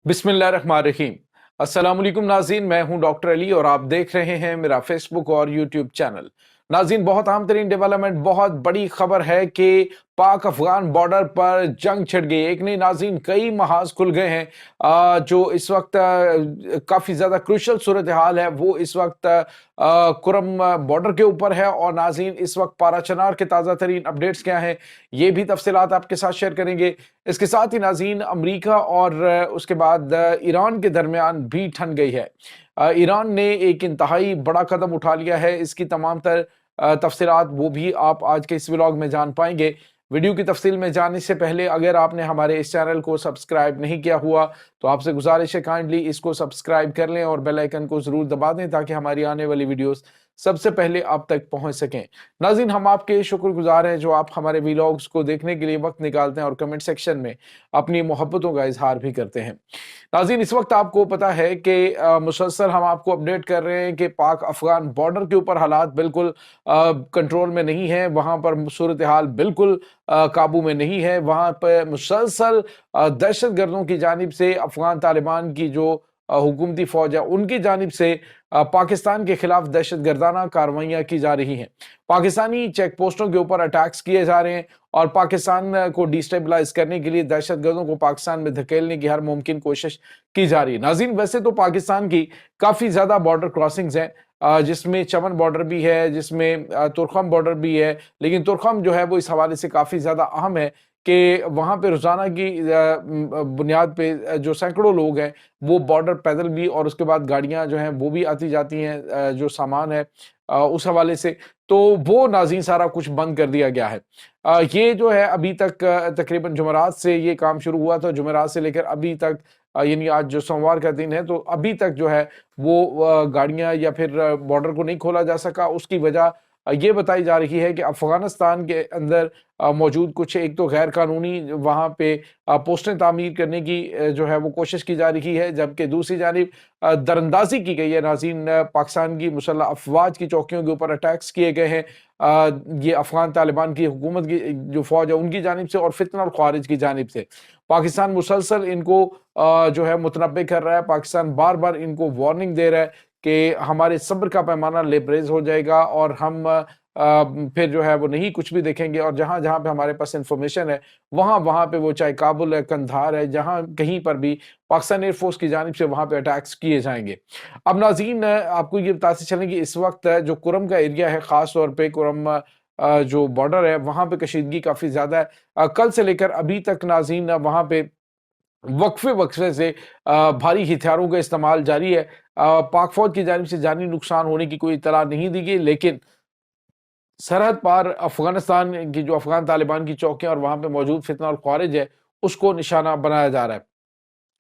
बिस्मिल्लाहिर्रहमानिर्रहीम। अस्सलाम वालेकुम नाज़रीन, मैं हूं डॉक्टर अली और आप देख रहे हैं मेरा फेसबुक और यूट्यूब चैनल। नाज़रीन, बहुत अहम तरीन डेवलपमेंट, बहुत बड़ी खबर है कि पाक अफगान बॉर्डर पर जंग छिड़ गई। एक नहीं नाज़रीन, कई महाज खुल गए हैं। जो इस वक्त काफ़ी ज़्यादा क्रूशल सूरत हाल है वो इस वक्त कुरम बॉर्डर के ऊपर है। और नाज़रीन, इस वक्त पाराचनार के ताज़ा तरीन अपडेट्स क्या हैं, ये भी तफसीलात आपके साथ शेयर करेंगे। इसके साथ ही नाज़रीन, अमरीका और उसके बाद ईरान के दरमियान भी ठन गई है। ईरान ने एक इंतहाई बड़ा कदम उठा लिया है। इसकी तमाम तर तफसीलात वो भी आप आज के इस व्लॉग में जान पाएंगे। वीडियो की तफसील में जाने से पहले अगर आपने हमारे इस चैनल को सब्सक्राइब नहीं किया हुआ तो आपसे गुजारिश है काइंडली इसको सब्सक्राइब कर लें और बेल आइकन को जरूर दबा दें ताकि हमारी आने वाली वीडियोस सबसे पहले आप तक पहुंच सकें। नाज़रीन, हम आपके शुक्रगुजार हैं जो आप हमारे व्लॉग्स को देखने के लिए वक्त निकालते हैं और कमेंट सेक्शन में अपनी मोहब्बतों का इजहार भी करते हैं। नाज़रीन, इस वक्त आपको पता है कि मुसलसल हम आपको अपडेट कर रहे हैं कि पाक अफगान बॉर्डर के ऊपर हालात बिल्कुल कंट्रोल में नहीं है। वहां पर सूरत हाल बिल्कुल काबू में नहीं है। वहां पर मुसलसल दहशत गर्दों की जानिब से अफगान तालिबान की जो हुकूमती फौज है उनकी जानिब से पाकिस्तान के खिलाफ दहशत गर्दाना कार्रवाइयां की जा रही हैं। पाकिस्तानी चेक पोस्टों के ऊपर अटैक्स किए जा रहे हैं और पाकिस्तान को डिस्टेबलाइज करने के लिए दहशत गर्दों को पाकिस्तान में धकेलने की हर मुमकिन कोशिश की जा रही है। नाज़रीन, वैसे तो पाकिस्तान की काफी ज्यादा बॉर्डर क्रॉसिंग्स हैं, जिसमें चमन बॉर्डर भी है, जिसमें तुरखम बॉर्डर भी है। लेकिन तुरखम जो है वो इस हवाले से काफी ज्यादा अहम है कि वहां पे रोजाना की बुनियाद पे जो सैकड़ों लोग हैं वो बॉर्डर पैदल भी और उसके बाद गाड़ियां जो हैं वो भी आती जाती हैं, जो सामान है उस हवाले से। तो वो नाज़रीन सारा कुछ बंद कर दिया गया है। ये जो है अभी तक तकरीबन जुमेरात से ये काम शुरू हुआ था। जुमेरात से लेकर अभी तक यानी आज जो सोमवार का दिन है तो अभी तक जो है वो गाड़ियां या फिर बॉर्डर को नहीं खोला जा सका। उसकी वजह ये बताई जा रही है कि अफगानिस्तान के अंदर मौजूद कुछ एक तो गैर कानूनी वहाँ पे पोस्टें तामीर करने की जो है वो कोशिश की जा रही है, जबकि दूसरी जानिब दरअंदाजी की गई है। नाज़रीन, पाकिस्तान की मुसल्लह अफवाज की चौकियों के ऊपर अटैक्स किए गए हैं। ये अफगान तालिबान की हुकूमत की जो फौज है उनकी जानिब से और फितना और ख्वारिज की जानिब से पाकिस्तान मुसलसल इनको जो है मुतनब्बे कर रहा है। पाकिस्तान बार बार इनको वार्निंग दे रहा है कि हमारे सब्र का पैमाना लेबरेज हो जाएगा और हम फिर जो है वो नहीं कुछ भी देखेंगे। और जहां जहां पे हमारे पास इंफॉर्मेशन है वहां वहां पे वो चाहे काबुल है, कंधार है, जहां कहीं पर भी पाकिस्तान एयरफोर्स की जानिब से वहां पे अटैक्स किए जाएंगे। अब नाज़रीन, आपको ये बताते चलें कि इस वक्त जो कुरम का एरिया है, खास तौर पे कुरम जो बॉर्डर है वहां पे कशीदगी काफी ज्यादा है। कल से लेकर अभी तक नाज़रीन वहां पे वक्फे वक्फे से भारी हथियारों का इस्तेमाल जारी है। पाक फौज की जानिब से जानी नुकसान होने की कोई इतला नहीं दी गई, लेकिन सरहद पार अफगानिस्तान की जो अफगान तालिबान की चौकियां और वहां पे मौजूद फितना और ख्वारिज है उसको निशाना बनाया जा रहा है।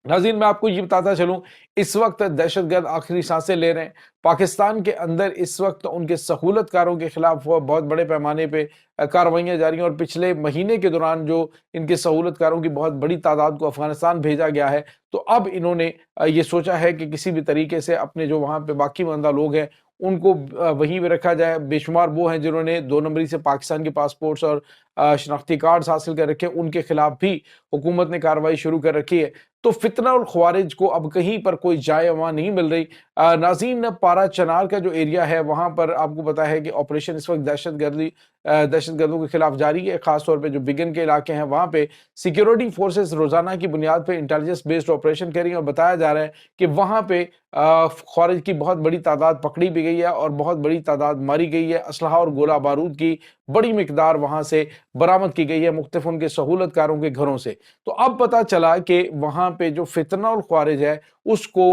नाज़रीन, मैं आपको ये बताता चलूं, इस वक्त दहशतगर्द आखिरी सांसें ले रहे हैं। पाकिस्तान के अंदर इस वक्त उनके सहूलतकारों के खिलाफ बहुत बड़े पैमाने पे कार्रवाइयां जारी हैं और पिछले महीने के दौरान जो इनके सहूलतकारों की बहुत बड़ी तादाद को अफगानिस्तान भेजा गया है, तो अब इन्होंने ये सोचा है कि किसी भी तरीके से अपने जो वहाँ पे बाकी मानदा लोग हैं उनको वहीं पे रखा जाए। बेशुमार वो हैं जिन्होंने 2 नंबरी से पाकिस्तान के पासपोर्ट्स और शनाख्ती कार्ड्स हासिल कर रखे, उनके खिलाफ भी हुकूमत ने कार्रवाई शुरू कर रखी है। तो फितना और ख्वारिज को अब कहीं पर कोई जाए वहां नहीं मिल रही। नाज़रीन, पारा चनार का जो एरिया है वहां पर आपको पता है कि ऑपरेशन इस वक्त दहशतगर्दों के खिलाफ जारी है। खासतौर पे जो बिगन के इलाके हैं वहां पे सिक्योरिटी फोर्सेस रोजाना की बुनियाद पे इंटेलिजेंस बेस्ड ऑपरेशन कर रही है और बताया जा रहा है कि वहां पे ख्वारिज की बहुत बड़ी तादाद पकड़ी भी गई है और बहुत बड़ी तादाद मारी गई है। असलहा और गोला बारूद की बड़ी मिकदार वहां से बरामद की गई है मुख्तलिफ उनके सहूलतकारों के घरों से। तो अब पता चला कि वहां पे जो फितना और ख्वारिज है उसको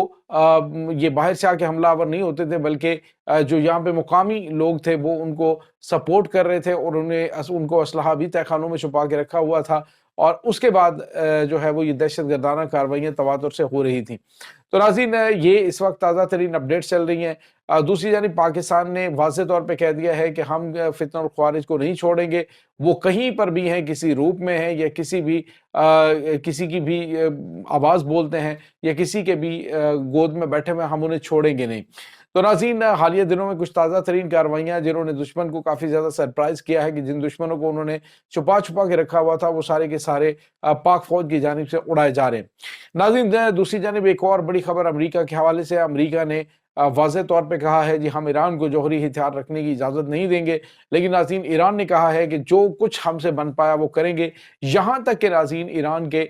ये बाहर से आके हमलावर नहीं होते थे, बल्कि जो यहाँ पे मुकामी लोग थे वो उनको सपोर्ट कर रहे थे और उनको असलहा भी तहखानों में छुपा के रखा हुआ था। और उसके बाद जो है वो ये दहशत गर्दाना कार्रवाइयां तवातुर से हो रही थी। तो नाज़रीन, ये इस वक्त ताज़ा तरीन अपडेट्स चल रही हैं। दूसरी जानिब पाकिस्तान ने वाज़ेह तौर पे कह दिया है कि हम फितना और ख्वारिज को नहीं छोड़ेंगे। वो कहीं पर भी हैं, किसी रूप में हैं या किसी की भी आवाज़ बोलते हैं या किसी के भी गोद में बैठे हुए, हम उन्हें छोड़ेंगे नहीं। تو ناظرین حالیہ دنوں میں کچھ تازہ ترین کارروائیاں جنہوں نے دشمن کو کافی زیادہ سرپرائز کیا ہے کہ جن دشمنوں کو انہوں نے چھپا چھپا کے رکھا ہوا تھا وہ سارے کے سارے پاک فوج کی جانب سے اڑائے جا رہے ہیں۔ ناظرین دوسری جانب ایک اور بڑی خبر امریکہ کے حوالے سے، امریکہ نے واضح طور پہ کہا ہے جی ہم ایران کو جوہری ہتھیار رکھنے کی اجازت نہیں دیں گے، لیکن ناظرین ایران نے کہا ہے کہ جو کچھ ہم سے بن پایا وہ کریں گے، یہاں تک کہ ناظرین ایران کے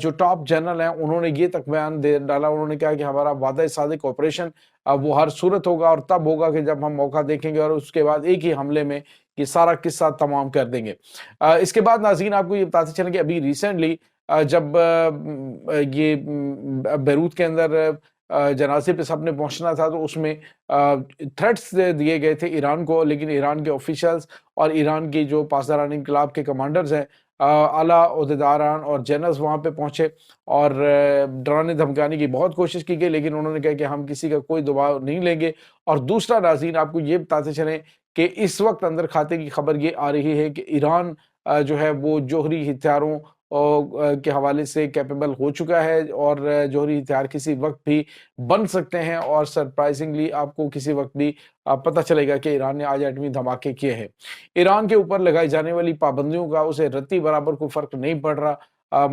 جو ٹاپ جنرل ہیں انہوں نے یہ تک بیان دے ڈالا، انہوں نے کہا کہ ہمارا وعدہ صادق آپریشن وہ ہر صورت ہوگا اور تب ہوگا کہ جب ہم موقع دیکھیں گے اور اس کے بعد ایک ہی حملے میں یہ سارا قصہ تمام کر دیں گے۔ اس کے بعد ناظرین آپ کو یہ بتاتے چلیں کہ ابھی ریسنٹلی جب یہ بیروت کے اندر جنازے پہ سب نے پہنچنا تھا تو اس میں تھریٹس دیے گئے تھے ایران کو، لیکن ایران کے آفیشلز اور ایران کی جو پاسداران انقلاب کے کمانڈرز ہیں، اعلیٰ عہدیداران اور جنرلز وہاں پہ پہنچے اور ڈرانے دھمکانے کی بہت کوشش کی گئی، لیکن انہوں نے کہا کہ ہم کسی کا کوئی دباؤ نہیں لیں گے۔ اور دوسرا ناظرین آپ کو یہ بتاتے چلیں کہ اس وقت اندر کھاتے کی خبر یہ آ رہی ہے کہ ایران جو ہے وہ جوہری ہتھیاروں کے حوالے سے کیپیبل ہو چکا ہے اور جوہری ہتھیار کسی وقت بھی بن سکتے ہیں، اور سرپرائزنگلی آپ کو کسی وقت بھی پتہ چلے گا کہ ایران نے آج ایٹمی دھماکے کیے ہیں۔ ایران کے اوپر لگائی جانے والی پابندیوں کا اسے رتی برابر کو فرق نہیں پڑ رہا،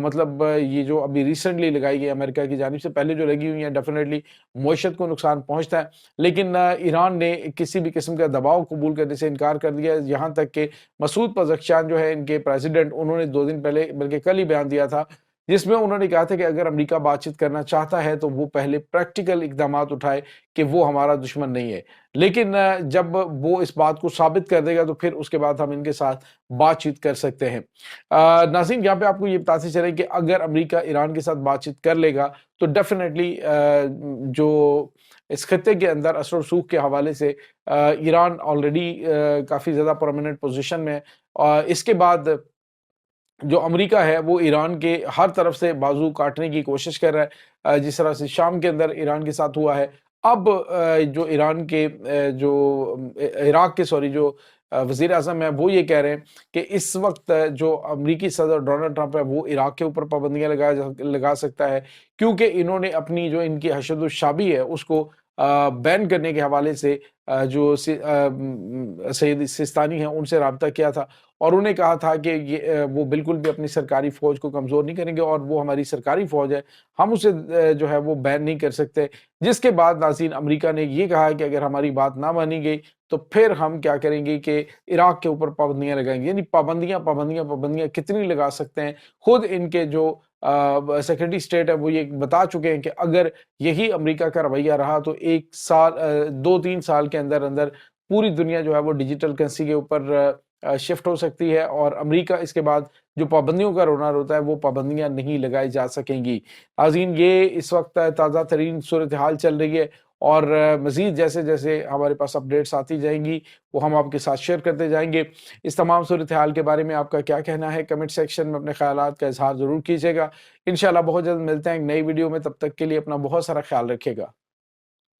مطلب یہ جو ابھی ریسنٹلی لگائی گئی امریکہ کی جانب سے، پہلے جو لگی ہوئی ہیں ڈیفینیٹلی معیشت کو نقصان پہنچتا ہے، لیکن ایران نے کسی بھی قسم کا دباؤ قبول کرنے سے انکار کر دیا، یہاں تک کہ مسعود پزشکیان جو ہے ان کے پریزیڈنٹ، انہوں نے 2 دن پہلے بلکہ کل ہی بیان دیا تھا جس میں انہوں نے کہا تھا کہ اگر امریکہ بات چیت کرنا چاہتا ہے تو وہ پہلے پریکٹیکل اقدامات اٹھائے کہ وہ ہمارا دشمن نہیں ہے، لیکن جب وہ اس بات کو ثابت کر دے گا تو پھر اس کے بعد ہم ان کے ساتھ بات چیت کر سکتے ہیں۔ ناظرین یہاں پہ آپ کو یہ بتاتے چلیں کہ اگر امریکہ ایران کے ساتھ بات چیت کر لے گا تو ڈیفینیٹلی جو اس خطے کے اندر اثر و رسوخ کے حوالے سے ایران آلریڈی کافی زیادہ پرومیننٹ پوزیشن میں ہے، اور اس کے بعد جو امریکہ ہے وہ ایران کے ہر طرف سے بازو کاٹنے کی کوشش کر رہا ہے، جس طرح سے شام کے اندر ایران کے ساتھ ہوا ہے۔ اب جو ایران کے جو عراق کے جو وزیر اعظم ہیں وہ یہ کہہ رہے ہیں کہ اس وقت جو امریکی صدر ڈونلڈ ٹرمپ ہے وہ عراق کے اوپر پابندیاں لگا سکتا ہے، کیونکہ انہوں نے اپنی جو ان کی حشد الشعبی ہے اس کو بین کرنے کے حوالے سے جو سید سیستانی ہیں ان سے رابطہ کیا تھا، اور انہیں کہا تھا کہ یہ وہ بالکل بھی اپنی سرکاری فوج کو کمزور نہیں کریں گے، اور وہ ہماری سرکاری فوج ہے، ہم اسے جو ہے وہ بین نہیں کر سکتے۔ جس کے بعد ناظرین امریکہ نے یہ کہا کہ اگر ہماری بات نہ مانی گئی تو پھر ہم کیا کریں گے کہ عراق کے اوپر پابندیاں لگائیں گے، یعنی پابندیاں کتنی لگا سکتے ہیں۔ خود ان کے جو سیکرٹری اسٹیٹ ہے وہ یہ بتا چکے ہیں کہ اگر یہی امریکہ کا رویہ رہا تو 2-3 سال کے اندر اندر پوری دنیا جو ہے وہ ڈیجیٹل کرنسی کے اوپر شفٹ ہو سکتی ہے، اور امریکہ اس کے بعد جو پابندیوں کا رونا روتا ہے وہ پابندیاں نہیں لگائی جا سکیں گی۔ ناظرین یہ اس وقت تازہ ترین صورتحال چل رہی ہے، اور مزید جیسے جیسے ہمارے پاس اپڈیٹس آتی جائیں گی وہ ہم آپ کے ساتھ شیئر کرتے جائیں گے۔ اس تمام صورتحال کے بارے میں آپ کا کیا کہنا ہے کمنٹ سیکشن میں اپنے خیالات کا اظہار ضرور کیجیے گا۔ انشاءاللہ بہت جلد ملتے ہیں ایک نئی ویڈیو میں، تب تک کے لیے اپنا بہت سارا خیال رکھیے گا۔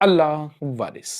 اللہ وارث۔